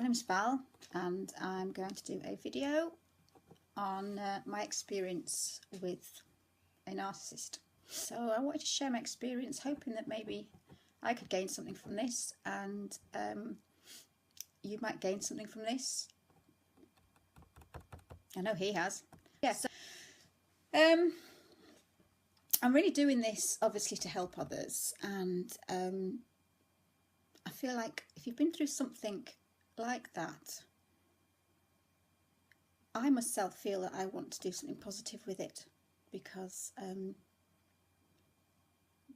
name's Val, and I'm going to do a video on my experience with a narcissist. So I wanted to share my experience, hoping that maybe I could gain something from this, and you might gain something from this. I know he has. Yeah, so I'm really doing this obviously to help others, and I feel like if you've been through something like that, I myself feel that I want to do something positive with it, because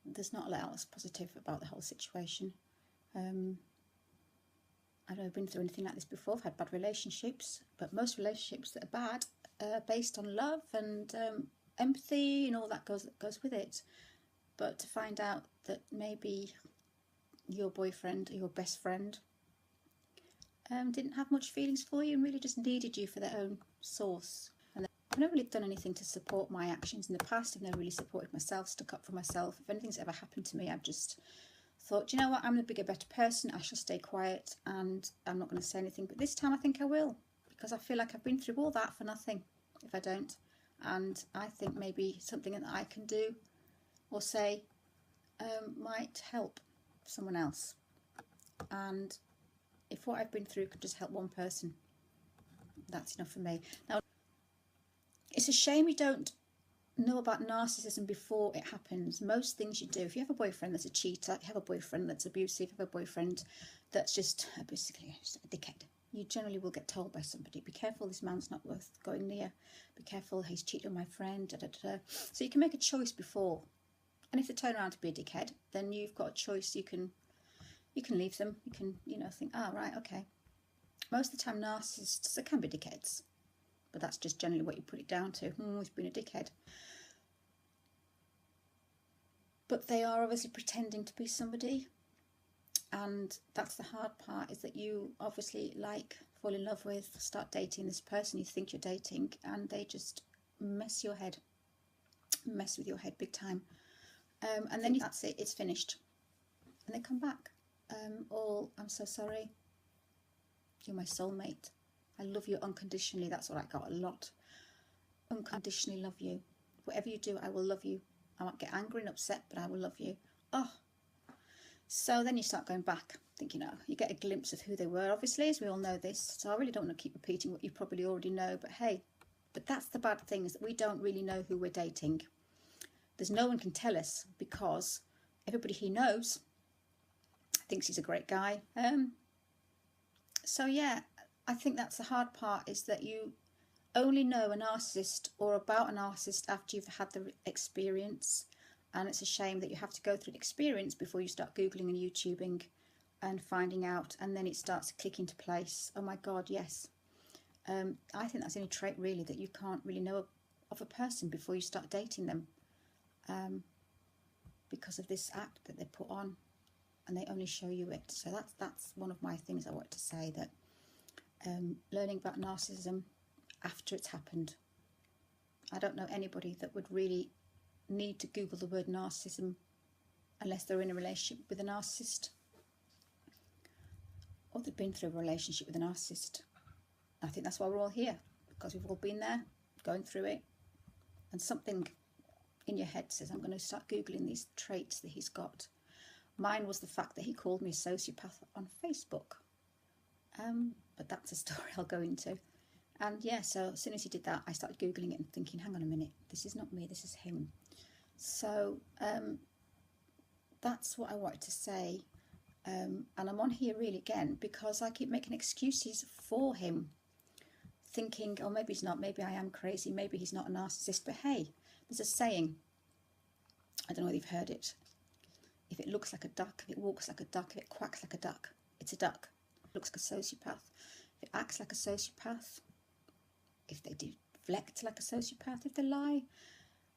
there's not a lot else positive about the whole situation. I've never been through anything like this before. I've had bad relationships, but most relationships that are bad are based on love and empathy and all that goes with it. But to find out that maybe your boyfriend or your best friend didn't have much feelings for you and really just needed you for their own source. And I've never really done anything to support my actions in the past. I've never really supported myself, stuck up for myself. If anything's ever happened to me, I've just thought, you know what, I'm the bigger, better person. I shall stay quiet and I'm not going to say anything. But this time I think I will, because I feel like I've been through all that for nothing if I don't. And I think maybe something that I can do or say might help someone else. And if what I've been through could just help one person, that's enough for me. Now, it's a shame you don't know about narcissism before it happens. Most things you do, if you have a boyfriend that's a cheater, you have a boyfriend that's abusive, you have a boyfriend that's just basically just a dickhead, you generally will get told by somebody, be careful, this man's not worth going near, be careful, he's cheated on my friend, da, da, da. So you can make a choice before. And if they turn around to be a dickhead, then you've got a choice. You can leave them. You can, think, oh, right, okay. Most of the time, narcissists, they can be dickheads. But that's just generally what you put it down to. He's been a dickhead. But they are obviously pretending to be somebody. And that's the hard part, is that you obviously fall in love with, start dating this person you think you're dating, and they just mess your head. Mess with your head big time. And then that's it, it's finished. And they come back. I'm so sorry. You're my soulmate. I love you unconditionally. That's what I got a lot. Unconditionally love you. Whatever you do, I will love you. I might get angry and upset, but I will love you. Oh. So then you start going back, thinking, you get a glimpse of who they were, obviously, as we all know this. So I really don't want to keep repeating what you probably already know, but hey, but that's the bad thing, is that we don't really know who we're dating. There's no one can tell us, because everybody he knows thinks he's a great guy. So yeah, I think that's the hard part, is that you only know a narcissist or about a narcissist after you've had the experience. And it's a shame that you have to go through the experience before you start Googling and YouTubing and finding out, and then it starts to click into place. Oh my God, yes. I think that's the only trait really, that you can't really know of a person before you start dating them. Because of this act that they put on, and they only show you it. So that's one of my things I want to say, that learning about narcissism after it's happened. I don't know anybody that would really need to Google the word narcissism unless they're in a relationship with a narcissist, or they've been through a relationship with a narcissist. I think that's why we're all here, because we've all been there, going through it, and something in your head says, I'm going to start Googling these traits that he's got. Mine was the fact that he called me a sociopath on Facebook. But that's a story I'll go into. And yeah, so as soon as he did that, I started Googling it and thinking, hang on a minute, this is not me, this is him. So that's what I wanted to say. And I'm on here really again because I keep making excuses for him, thinking, oh, maybe he's not, maybe I am crazy, maybe he's not a narcissist. But hey, there's a saying, I don't know whether you've heard it. If it looks like a duck, if it walks like a duck, if it quacks like a duck, it's a duck. It looks like a sociopath. If it acts like a sociopath, if they deflect like a sociopath, if they lie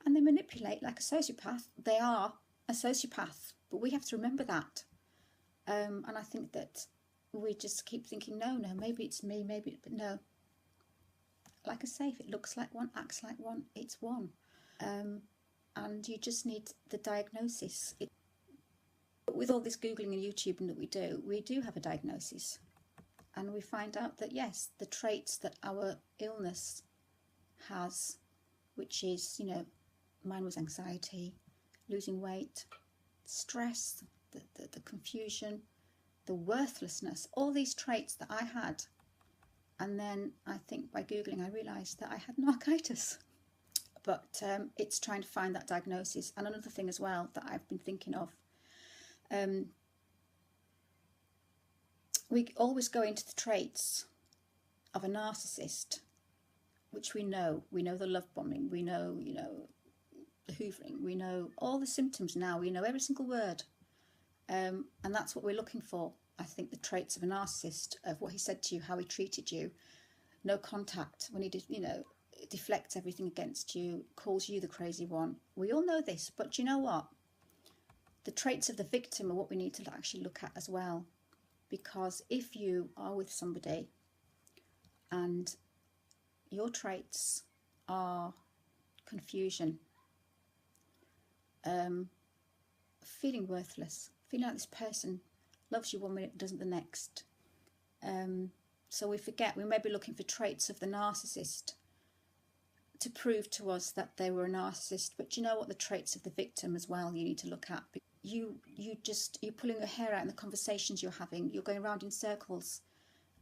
and they manipulate like a sociopath, they are a sociopath. But we have to remember that. And I think that we just keep thinking, no, maybe it's me, but no. Like I say, if it looks like one, acts like one, it's one. And you just need the diagnosis. But with all this Googling and YouTubing that we do have a diagnosis. And we find out that, yes, the traits that our illness has, which is, you know, mine was anxiety, losing weight, stress, the confusion, the worthlessness, all these traits that I had. And then I think by Googling I realised that I had narcissitis. But it's trying to find that diagnosis. And another thing as well that I've been thinking of, we always go into the traits of a narcissist, which we know. We know the love bombing, we know, you know, the hoovering, we know all the symptoms now, we know every single word. And that's what we're looking for. I think the traits of a narcissist, of what he said to you, how he treated you, no contact, when he did, you know, deflects everything against you, calls you the crazy one. We all know this, but do you know what? The traits of the victim are what we need to actually look at as well. Because if you are with somebody and your traits are confusion, feeling worthless, feeling like this person loves you one minute, doesn't the next. So we forget, we may be looking for traits of the narcissist to prove to us that they were a narcissist, but you know what, the traits of the victim as well you need to look at. You're pulling your hair out in the conversations you're having, you're going around in circles,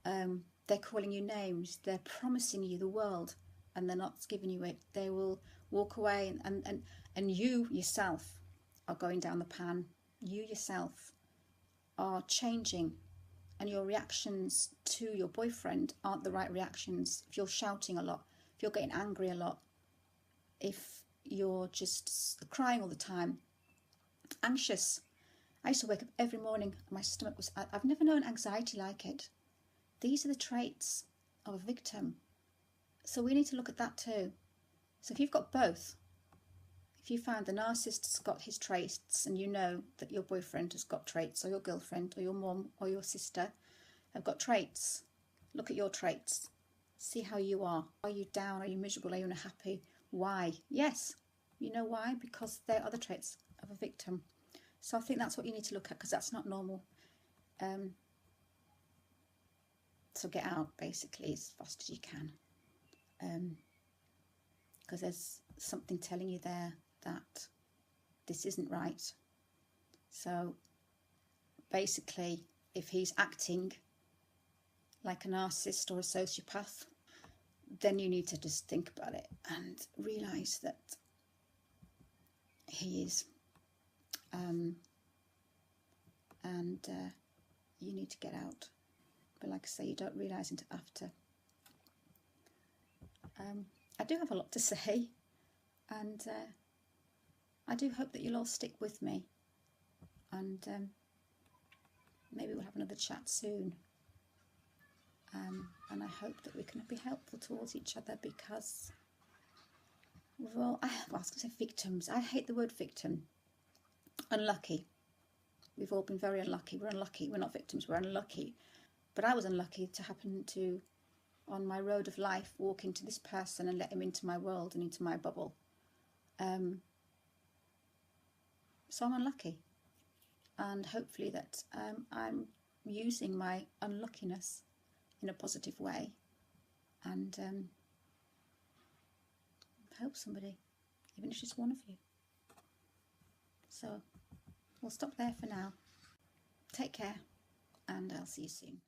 they're calling you names, they're promising you the world and they're not giving you it. They will walk away and you yourself are going down the pan. You yourself are changing, and your reactions to your boyfriend aren't the right reactions. If you're shouting a lot, if you're getting angry a lot, if you're just crying all the time, anxious. I used to wake up every morning and my stomach was, I've never known anxiety like it. These are the traits of a victim. So we need to look at that too. So if you've got both, if you find the narcissist's got his traits and you know that your boyfriend has got traits, or your girlfriend or your mum or your sister have got traits, look at your traits. See how you are. Are you down? Are you miserable? Are you unhappy? Why? Yes. You know why? Because they're other traits of a victim. So I think that's what you need to look at, because that's not normal. So get out, basically, as fast as you can. Because there's something telling you there that this isn't right. So basically, if he's acting like a narcissist or a sociopath, then you need to just think about it and realise that he is. And you need to get out. But like I say, you don't realise until after. I do have a lot to say, and I do hope that you'll all stick with me, and maybe we'll have another chat soon. And I hope that we can be helpful towards each other, because I was going to say victims. I hate the word victim. Unlucky. We've all been very unlucky. We're unlucky. We're not victims. We're unlucky. But I was unlucky to happen to, on my road of life, walk into this person and let him into my world and into my bubble. So I'm unlucky. And hopefully that I'm using my unluckiness in a positive way and help somebody, even if it's just one of you. So we'll stop there for now. Take care, and I'll see you soon.